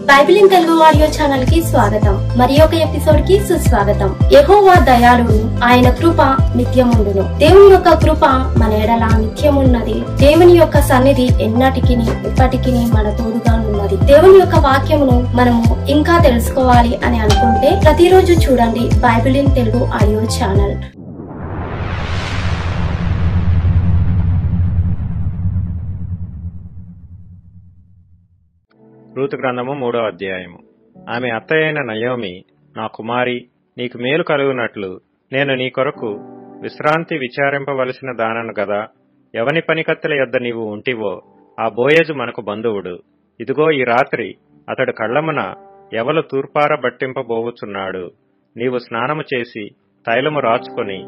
Bible in Telugu audio channel కి స్వాగతం. మరి ఒక ఎపిసోడ్ కి సుస్వాగతం. యెహోవా దయాళుడు, ఆయన కృప నిత్యముండును. దేవుని యొక్క కృప మన ఎడల నిత్యమున్నది. దేవుని యొక్క సన్నిధి ఎన్నటికి ఇప్పటికి మన తోడుగా ఉన్నది. దేవుని యొక్క వాక్యమును మనము ఇంకా తెలుసుకోవాలి అని అనుకుంటే ప్రతిరోజు చూడండి Bible in Telugu audio channel. Ruth గ్రంథము 3వ అధ్యాయము. ఆమె అత్తయైన నయోమి, నా కుమారి, నీకు మేలు కలుగునట్లు నేను నీ కొరకు విశ్రాంతి విచారింపవలసిన దానను గదా. ఎవని పనికత్తెల యొద్ద నీవు ఉంటివో ఆ బోయజు మనకు బంధువుడు. ఇదిగో ఈ రాత్రి అతడు కళ్లమున ఎవలు తూర్పార బట్టింపబోవుచున్నాడు. నీవు స్నానము చేసి తైలము రాచుకొని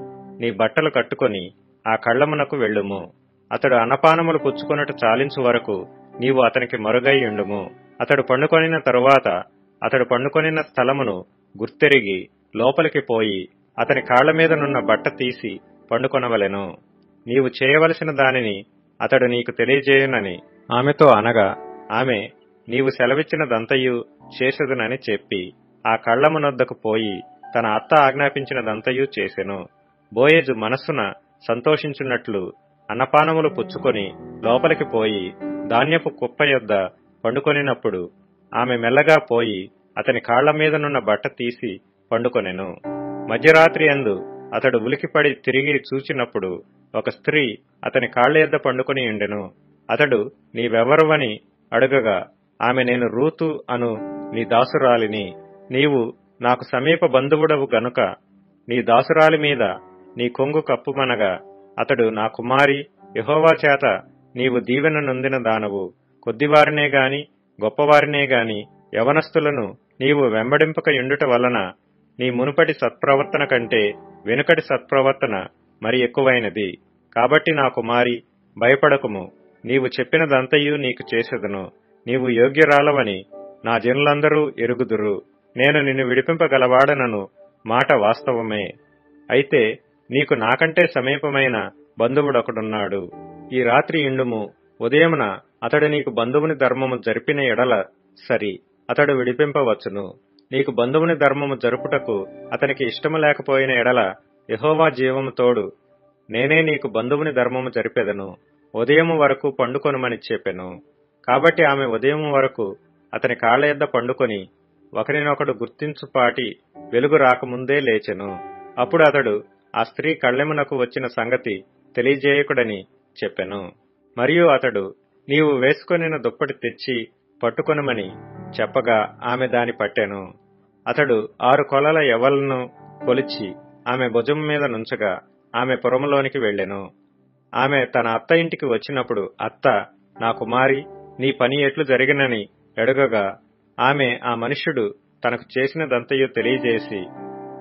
నీ బట్టలు కట్టుకొని ఆ కళ్లమునకు వెళ్ళుము. అతడు అన్నపానములు పుచ్చుకొనుట చాలించు వరకు నీవు అతనికి మరుగై ఉండుము. అతడు పండుకొనిన తరువాత అతడు పండుకొనిన స్థలమును గుర్తెరిగి లోపలికి పోయి అతని కాళ్ల మీదనున్న బట్ట తీసి పండుకొనవలెను. నీవు చేయవలసిన దానిని అతడు నీకు తెలియజేయునని ఆమెతో అనగా, ఆమె నీవు సెలవిచ్చినదంతయు చేసేదునని చెప్పి ఆ కళ్లమునొద్దకు పోయి తన అత్త ఆజ్ఞాపించినదంతయు చేసెను. బోయజు మనస్సున సంతోషించున్నట్లు అన్నపానములు పుచ్చుకొని లోపలికి పోయి ధాన్యపు కుప్ప యొద్ద పండుకొనినప్పుడు ఆమె మెల్లగా పోయి అతని కాళ్ల మీదనున్న బట్ట తీసి పండుకొనెను. మధ్యరాత్రి యందు అతడు ఉలికిపడి తిరిగి చూచినప్పుడు ఒక స్త్రీ అతని కాళ్ల యొద్ద పండుకొని ఉండెను. అతడు నీవెవరువని అడుగగా ఆమె, నేను రూతు అను నీ దాసురాలిని. నీవు నాకు సమీప బంధువుడవు గనుక నీ దాసురాలి మీద నీ కొంగు కప్పుమనగా, అతడు, నా కుమారి, యెహోవా చేత నీవు దీవెన నొందిన దానవు. కొద్దివారినే గాని గొప్పవారినే గాని యవనస్తులను నీవు వెంబడింపక యుండుట వలన నీ మునుపటి సత్ప్రవర్తన కంటే వెనుకటి సత్ప్రవర్తన మరి ఎక్కువైనది. కాబట్టి నా కుమారి, భయపడకుము. నీవు చెప్పినదంతయు నీకు చేసెదను. నీవు యోగ్యురాలవని నా జనులందరూ ఎరుగుదురు. నేను నిన్ను విడిపింపగలవాడనను మాట వాస్తవమే. అయితే నీకు నాకంటే సమీపమైన బంధువుడొకడున్నాడు. ఈ రాత్రి ఇండుము. ఉదయమున అతడు నీకు బంధువుని ధర్మము జరిపిన ఎడల సరి, అతడు విడిపింపవచ్చును. నీకు బంధువుని ధర్మము జరుపుటకు అతనికి ఇష్టము లేకపోయిన ఎడల యెహోవా జీవము తోడు, నేనే నీకు బంధువుని ధర్మము జరిపెదను. ఉదయము వరకు పండుకొనుమని చెప్పెను. కాబట్టి ఆమె ఉదయము వరకు అతని కాళ్ల యొద్ద పండుకొని ఒకరినొకడు గుర్తించుపాటి వెలుగు రాకముందే లేచెను. అప్పుడు అతడు ఆ స్త్రీ కళ్ళెమునకు వచ్చిన సంగతి తెలియజేయకుడని చెప్పెను. మరియు అతడు, నీవు వేసుకొనిన దుప్పటి తెచ్చి పట్టుకొనమని చెప్పగా ఆమె దాని పట్టెను. అతడు 6 కొలల యవలను కొలిచి ఆమె భుజం మీద నుంచగా ఆమె పురములోనికి వెళ్ళెను. ఆమె తన అత్త ఇంటికి వచ్చినప్పుడు అత్త, నా కుమారి, నీ పని ఎట్లు జరిగినని అడుగగా ఆమె ఆ మనుష్యుడు తనకు చేసినదంతయు తెలియజేసి,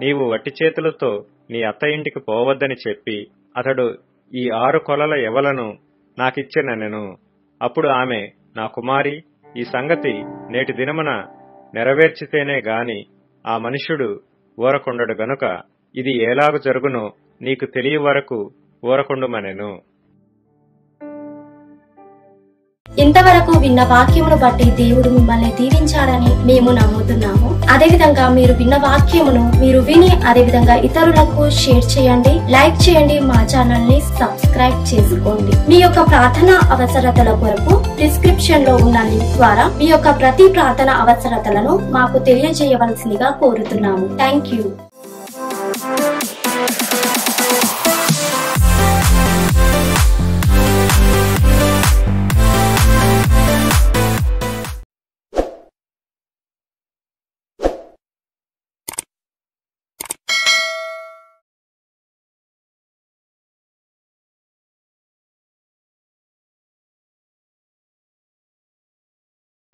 నీవు వట్టి చేతులతో నీ అత్త ఇంటికి పోవద్దని చెప్పి అతడు ఈ 6 కొలల యవలను నాకిచ్చెనెను. అప్పుడు ఆమె, నా కుమారి, ఈ సంగతి నేటి దినమున నెరవేర్చితేనే గాని ఆ మనుష్యుడు ఊరకుండడు గనుక ఇది ఎలాగు జరుగునో నీకు తెలియ వరకు ఊరకుండుమనెను. ఇంతవరకు విన్న వాక్యమును బట్టి దేవుడు మిమ్మల్ని దీవించాడని మేము నమ్ముతున్నాము. అదేవిధంగా మీరు విన్న వాక్యమును మీరు విని అదేవిధంగా ఇతరులకు షేర్ చేయండి, లైక్ చేయండి, మా ఛానల్ ని సబ్స్క్రైబ్ చేసుకోండి. మీ యొక్క ప్రార్థన అవసరతల కొరకు డిస్క్రిప్షన్ లో ఉన్న లింక్ ద్వారా మీ యొక్క ప్రతి ప్రార్థన అవసరతలను మాకు తెలియజేయవలసిందిగా కోరుతున్నాము. Thank you.